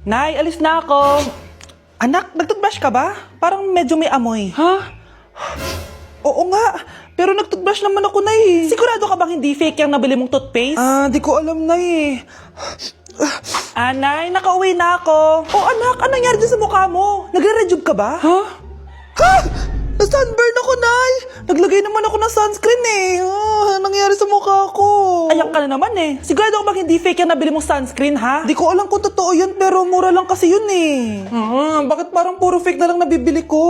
Nay, alis na ako. Anak, nagtoothbrush ka ba? Parang medyo may amoy. Ha? Oo nga, pero nagtoothbrush naman ako, Nay. Sigurado ka bang hindi fake yung nabili mong toothpaste? Di ko alam, Nay. Nay, nakauwi na ako. Oh, anak, anong nangyari dyan sa mukha mo? Nagre-rejuve ka ba? Ha? Na-sunburn ako, Nay! Naglagay naman ako ng sunscreen eh. Nangyari sa mukha ko. Ayan ka na naman eh. Sigurado ako bang hindi fake yung nabili mong sunscreen, ha? Di ko alam kung totoo yun, pero mura lang kasi yun eh. Bakit parang puro fake na lang nabibili ko?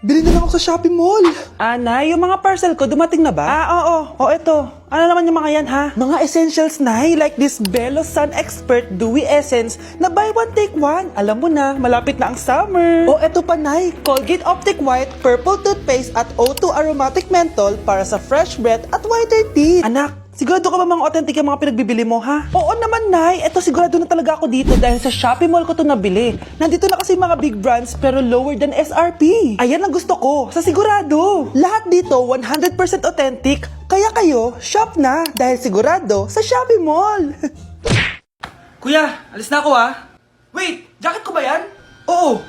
Bili na lang ako sa Shopee Mall. Nay, yung mga parcel ko, dumating na ba? Oo. O, eto. Ano naman yung mga yan, ha? Mga essentials, Nay, like this Belo Sun Expert Dewy Essence na buy one, take one. Alam mo na, malapit na ang summer. O, eto pa, Nay. Colgate Optic White Purple Toothpaste at O2 Aromatic Menthol para sa fresh breath at whiter teeth. Anak, sigurado ka ba mga authentic yung mga pinagbibili mo, ha? Oo naman, Nay. Eto, sigurado na talaga ako dito dahil sa Shopee Mall ko to nabili. Nandito na kasi mga big brands pero lower than SRP. Ayan ang gusto ko, sa sigurado. Lahat dito 100% authentic, kaya kayo, shop na dahil sigurado sa Shopee Mall. Kuya, alis na ako, ha? Wait, jacket ko ba yan? Oo.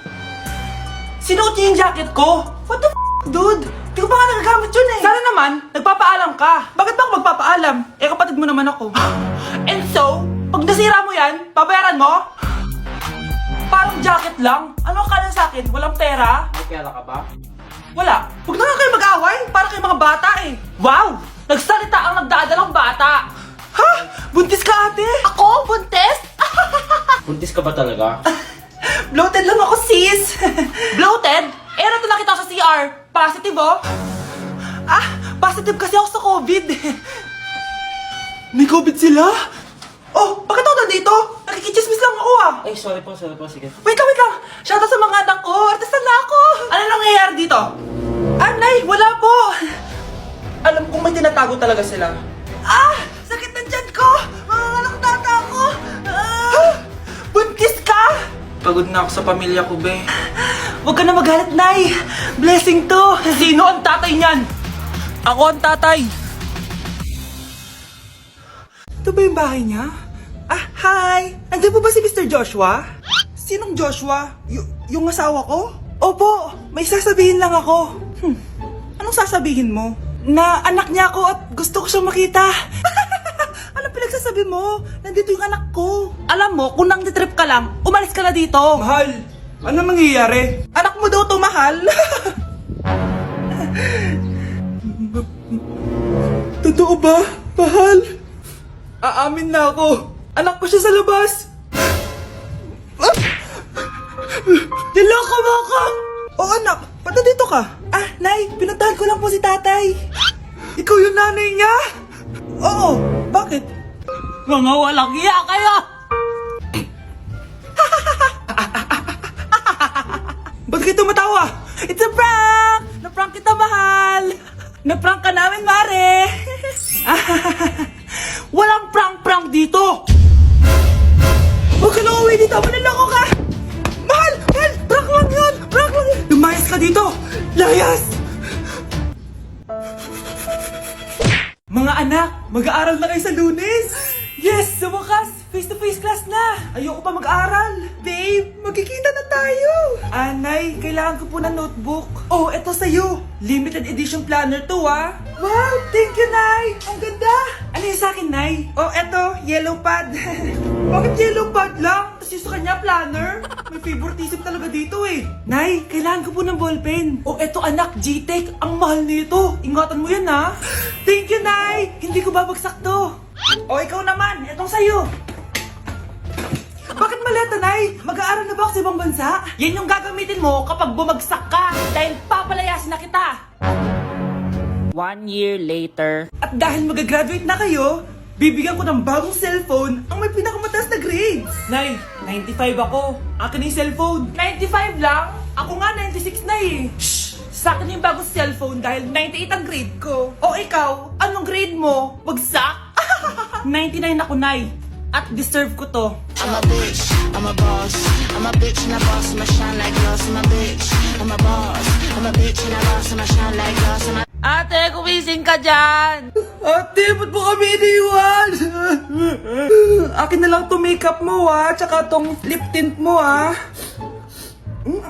Sinuot niyo yung jacket ko? What the dude? Di ko pa nga nagagamit yun eh. Sana naman, nagpapaalam ka. Bakit ba ako magpapaalam? Kapatid mo naman ako. And so, pag nasira mo yan, babayaran mo? Parang jacket lang. Ano ka na sa akin? Walang pera? May pera ka ba? Wala. Huwag na nga kayo mag-away. Para kayo mga bata eh. Wow! Nagsalita ang nagdadalang bata. Ha? Buntis ka, ate? Ako? Buntis? Buntis ka ba talaga? Bloated lang ako, sis. Bloated? Nato nakita ko sa CR. Positive, oh. Positive kasi ako sa COVID. May COVID sila? Oh, bakit ako nandito? Nakikichismis lang ako, Ay, sorry po, sige. Wait lang. Shoutout sa mga anak ko. Artista na ako. Ano nangyayari dito? Nay, wala po. Alam kong may tinatago talaga sila. Sakit na tiyan ko. Manganganak tata ako. Buntis ka? Pagod na ako sa pamilya ko, be. Huwag ka na magalit, Nay. Blessing to. Sino ang tatay niyan? Ako ang tatay. Ito ba yung bahay niya? Hi! Nandiyan po ba si Mr. Joshua? Sinong Joshua? Yung asawa ko? Opo, may sasabihin lang ako. Anong sasabihin mo? Na anak niya ako at gusto ko siyang makita. Anong pinagsasabi mo? Nandito yung anak ko. Alam mo, kung nang-trip ka lang, umalis ka na dito. Mahal, ano nangyayari? Anak mo daw to, mahal. Totoo ba, mahal? Aamin na ako. Anak ko siya sa labas. Niloko mo ako! Oh, anak, ba't nandito ka? Nay, pinuntahan ko lang po si tatay. Ikaw yung nanay niya? Oo, bakit? Mga walang iya kayo! Ba't kayo tumatawa? It's a prank! Na-prank kita, mahal! Na-prank ka namin, Mare! Walang prank-prank dito! Huwag ka na uwi dito! Manaloko ka! Mahal! Prank lang yun! Lumayas ka dito! Layas! Mga anak, mag-aaral na kayo sa Lunes! Yes! Sa wakas! Face-to-face class na! Ayoko pa mag-aaral! Babe, magkikita na tayo! Nay, kailangan ko po ng notebook. Oh, eto sa'yo! Limited edition planner to, Wow! Thank you, Nay! Ang ganda! Ano yung sa'kin, Nay? Oh, eto, yellow pad. Bakit yellow pad lang? Tapos yung sa kanya, planner? May favoritism talaga dito eh. Nay, kailangan ko po ng ballpen. Oh, eto anak, G-Tech. Ang mahal nito. Ingatan mo yan, ha? Thank you, Nay! Hindi ko babagsak to. Oh, ikaw naman. Etong sa'yo. Bakit maleta, Nay? Mag-aaral na ba ako sa ibang bansa? Yan yung gagamitin mo kapag bumagsak ka dahil papalayasin na kita. 1 year later. At dahil mag-graduate na kayo, bibigyan ko ng bagong cellphone ang may pinakamataas na grades. Nay, 95 ako. Akin yung cellphone. 95 lang? Ako nga 96 na eh. Shh! Sa akin yung bagong cellphone dahil 98 ang grade ko. O ikaw, anong grade mo? Bagsak? 99 ako, Nay. At deserve ko to. I'm a bitch, I'm a boss. I'm a bitch and a boss, I'ma shine like glass. I'm a bitch, I'm a boss. I'm a bitch and a boss, I'ma shine like glass. Ate, kumising ka dyan! Ate, ba't mo kami iniwan? Akin na lang to makeup mo tsaka tong lip tint mo ang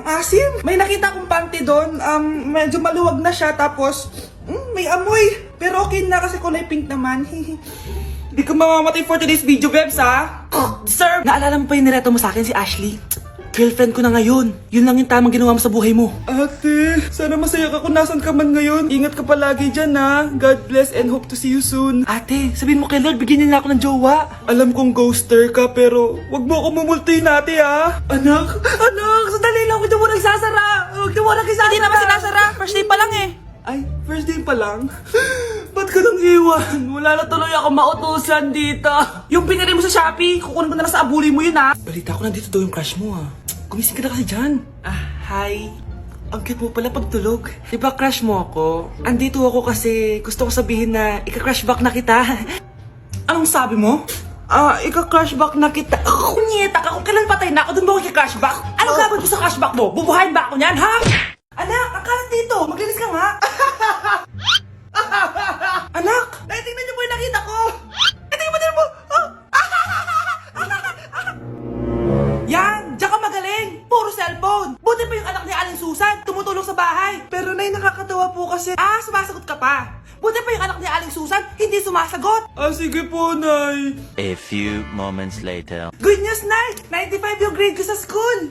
asim. May nakita akong panty doon, medyo maluwag na siya tapos may amoy. Pero okay na kasi kulay pink naman. Hindi ka mamamatay for today's video, Bebs Sir! Naalala mo pa yung nireto mo sa akin si Ashley? Girlfriend ko na ngayon. Yun lang yung tamang ginawa mo sa buhay mo. Ate, sana masaya ka kung nasan ka man ngayon. Ingat ka palagi dyan God bless and hope to see you soon. Ate, sabihin mo kay Lord, bigyan niya na ako ng jowa. Alam kong ghoster ka pero wag mo ako mumultuin ate Anak, sandali lang. Huwag mo nagsasara. Huwag mo nagsasara. Hindi naman sinasara. First day pa lang eh. Ay, first day pa lang? Ba't ka nang iwan? Wala na tuloy ako mautusan dito. Yung pinari mo sa Shopee, kukunin ko na lang sa abuli mo yun Balita ko nandito daw yung crush mo Gumising ka na kasi dyan. Hi. Ang cute mo pala pagtulog. Diba crush mo ako? Andito ako kasi gusto ko sabihin na ika-crush back na kita. Anong sabi mo? Ika-crush back na kita. Kunyeta ka, kung kailan patay na ako, dun ba ako ika-crush back? Anong gagawin mo sa crush back mo? Bubuhayin ba ako niyan, ha? Anak, akalat dito. Maglinis ka nga. Anak, naitingnan niyo po yung nakita ko. Tingnan mo. Yan, diyan ka magaling. Puro cellphone. Buti pa yung anak ni Aling Susan, tumutulong sa bahay. Pero nay, nakakatawa po kasi. Sumasagot ka pa. Buti pa yung anak ni Aling Susan, hindi sumasagot. Sige po, nay. A few moments later. Good news, nay. 95 yung grade ko sa school.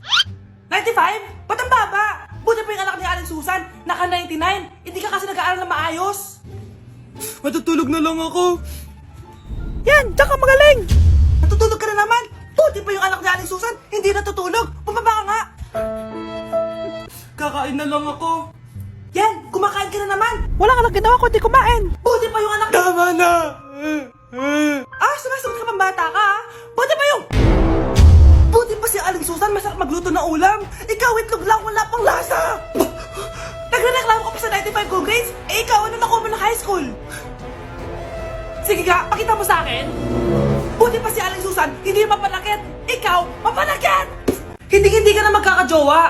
95? Ba't ang baba? Buti pa yung anak ni Aling Susan, naka 99. Hindi ka kasi nag-aaral na maayos. Matutulog na lang ako. Yan, diyan ka magaling. Natutulog ka na naman. Buti pa yung anak ni Aling Susan, hindi natutulog. Bumaba ka nga. Kakain na lang ako. Yan, kumakain ka na naman. Wala ka lang ginawa kundi kumain. Buti pa yung anak... Tama na. Sumasagot ka pang bata ka Buti pa yung... Buti pa si Aling Susan, masarap magluto ng ulam. Ikaw, itlog lang, wala pang lasa. Nagre-reklamo ka pa sa 95 good grades? Ikaw, ano nakuha mo ng high school? Sige nga, pakita mo sa akin. Buti pa si Aling Susan, hindi mapanakit. Ikaw, mapanakit! Hindi ka na magkakajowa.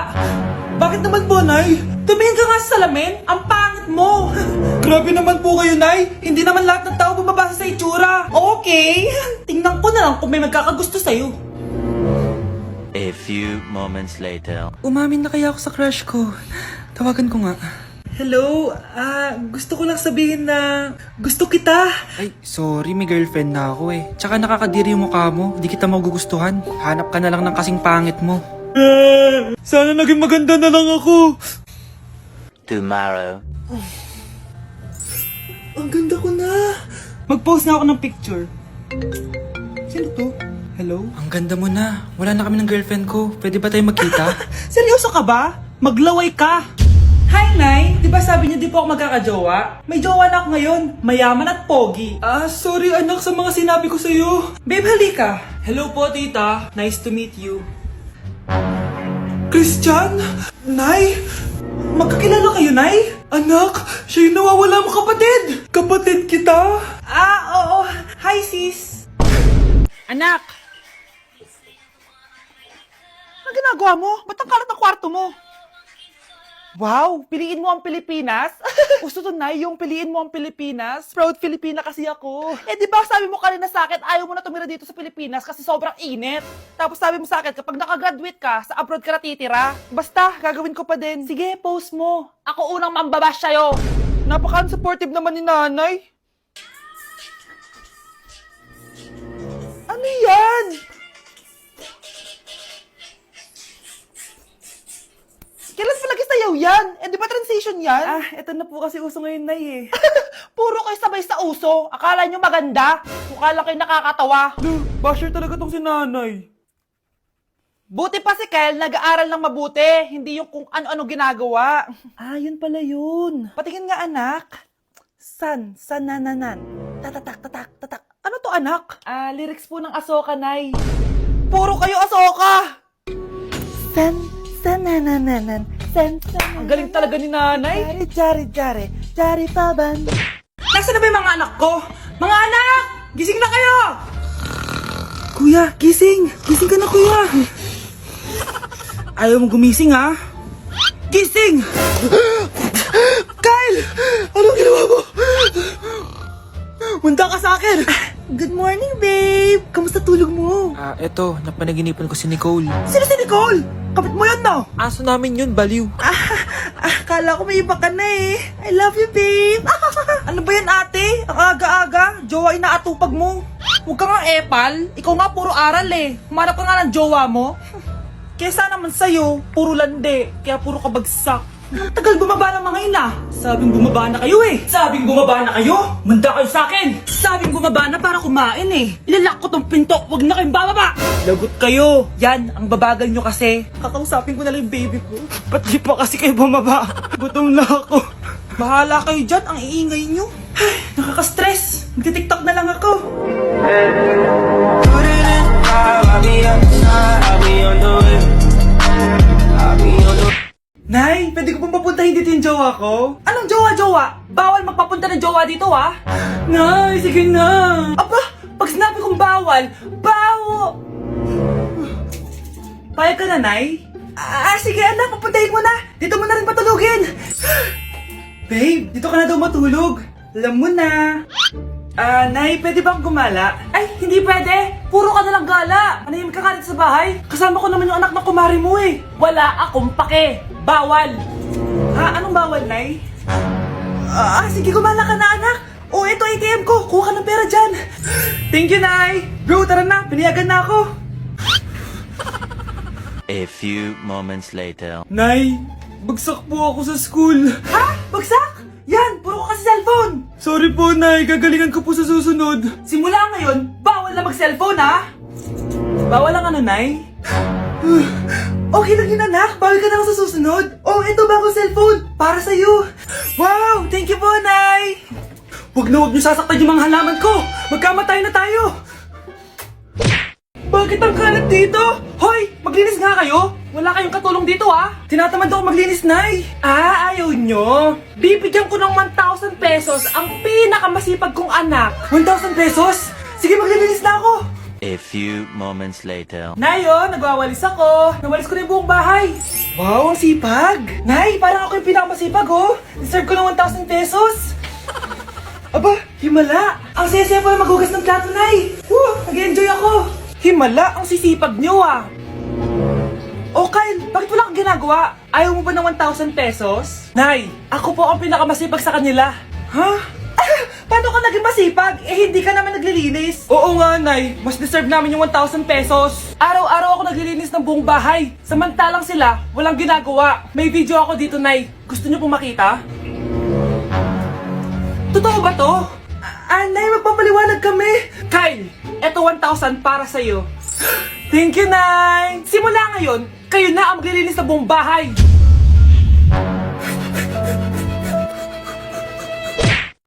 Bakit naman po, Nay? Tumingin ka nga sa salamin. Ang pangit mo. Grabe naman po kayo, Nay. Hindi naman lahat ng tao bumabasa sa itsura. Okay. Tingnan ko na lang kung may magkakagusto sa'yo. A few moments later. Umamin na kaya ako sa crush ko. Tawagan ko nga. Hello, gusto ko lang sabihin na gusto kita. Ay, sorry, may girlfriend na ako eh. Tsaka nakakadiri yung mukha mo, di kita magugustuhan. Hanap ka na lang ng kasing pangit mo. Sana naging maganda na lang ako. Tomorrow. Ang ganda ko na. Mag-post na ako ng picture. Sino to? Hello? Ang ganda mo na. Wala na kami ng girlfriend ko. Pwede ba tayo magkita? Seryoso ka ba? Maglaway ka. Hi, Nay! Di ba sabi niyo di po ako magkakajowa? May jowa na ako ngayon. Mayaman at pogi. Sorry anak sa mga sinabi ko sa'yo. Babe, halika. Hello po, tita. Nice to meet you. Christian? Nay? Magkakilala kayo, Nay? Anak, siya yung nawawala mo kapatid. Kapatid kita? Oo. Hi, sis. Anak! Ano ginagawa mo? Ba't ang kalat ang kwarto mo? Wow, piliin mo ang Pilipinas? Gusto to na yung piliin mo ang Pilipinas? Proud Filipina kasi ako. Di ba sabi mo kanina sa akin, ayaw mo na tumira dito sa Pilipinas kasi sobrang init. Tapos sabi mo sa akin, kapag nakagraduate ka, sa abroad ka na titira. Basta, gagawin ko pa din. Sige, post mo. Ako unang mambabash sa'yo. Napaka-supportive naman ni nanay. Ano yan? Kailan pa nag-isayaw yan? Di ba transition yan? Eto na po kasi uso ngayon, Nay Puro kayo sabay sa uso. Akala nyo maganda. Mukha lang kayo nakakatawa. Basher talaga tong si nanay. Buti pa si Kyle, nag-aaral ng mabuti. Hindi yung kung ano-ano ginagawa. Yun pala yun. Patingin nga, anak. San-nananan. Tatak. Ano to, anak? Lyrics po ng Asoka, Nay. Puro kayo Asoka! San-nananan. Ang galing talaga ni nanay. Jari paban. Nasaan na ba yung mga anak ko? Mga anak! Gising na kayo! Kuya, gising! Gising ka na, kuya! Ayaw mo gumising, ha? Gising! Kyle! Anong ginawa mo? Manda ka sa akin! Good morning, babe! Kamusta tulog mo? Eto, napanaginipan ko si Nicole. Sino si Nicole? Kapit mo yan, no? Aso namin yun, baliw. Kala ko may iba ka na eh. I love you, babe. Ano ba yan, ate? Ang aga-aga. Jowa inaatupag mo. Huwag ka nga epal. Ikaw nga puro aral eh. Humanap ka nga ng jowa mo. Kesa naman sa'yo, puro lande. Kaya puro kabagsak. Ang tagal bumaba ng mga ina. Sabing bumaba na kayo eh. Sabing bumaba na kayo. Manda kayo sa akin. Sabing bumaba na para kumain eh. Ilalak ko tong pinto. Huwag na kayong bababa. Lagot kayo. Yan, ang babagal nyo kasi. Kakausapin ko na lang yung baby ko. Ba't di pa kasi kayo bumaba? Gutom na ako. Bahala kayo dyan. Ang iingay nyo. Ay, nakaka-stress. Magti-tiktok na lang ako. Nay, pwede ko pong papuntahin dito yung jowa ko? Anong jowa-jowa? Bawal magpapunta ng jowa dito, ha? Nay, sige na. Aba, pag sinabi kong bawal, Payag ka na, Nay? Sige anak, papuntahin mo na. Dito mo na rin patulugin. Babe, dito ka na daw matulog. Alam mo na. Nay, pwede bang gumala? Ay, hindi pwede. Puro ka na lang gala. Manahimik ka nga dito sa bahay. Kasama ko naman yung anak ng kumari mo eh. Wala akong pake. Bawal. Anong bawal, Nay? Sige, gumala ka na, anak. Ito ATM ko. Kuha ka ng pera dyan. Thank you, Nay. Bro, tara na. Pinayagan na ako. A few moments later. Nay, bagsak po ako sa school. Ha? Bagsak? Yan, puro ka kasi cellphone. Sorry po, Nay. Gagalingan ko po sa susunod. Simula ngayon, bawal na mag-cellphone, ha? Bawal lang ano, Nay? Okay lang yun, anak. Bawal ka na lang sa susunod. Ito bagong cellphone. Para sa'yo. Wow, thank you po, Nay. Huwag niyo sasaktan yung mga halaman ko. Magkamatay na tayo. Bakit ang kalat dito? Hoy, maglinis nga kayo. Wala kayong katulong dito, ha? Tinatamad ako maglinis, Nay. Ayaw nyo. Bibigyan ko ng 1,000 pesos ang pinakamasipag kong anak. 1,000 pesos? Sige, maglilinis na ako. A few moments later. Nay, nagwawalis ako. Nawalis ko na yung buong bahay. Wow, ang sipag. Nay, parang ako yung pinakamasipag, oh. Deserve ko ng 1,000 pesos. Aba, himala. Ang saya-saya pala maghugas ng plato, Nay. Nag-enjoy ako. Himala, ang sisipag nyo, ah. Kyle, bakit wala kang ginagawa? Ayaw mo ba ng 1,000 pesos? Nay, ako po ang pinakamasipag sa kanila. Ha? Paano ka naging masipag? Hindi ka naman naglilinis. Oo nga, Nay. Mas deserve namin yung 1,000 pesos. Araw-araw ako naglilinis ng buong bahay. Samantalang sila, walang ginagawa. May video ako dito, Nay. Gusto niyo pong makita? Totoo ba to? Nay, magpapaliwanag kami. Kyle, eto 1,000 para sa'yo. Thank you, Nay. Simula ngayon, kayo na ang maglilinis ng buong bahay.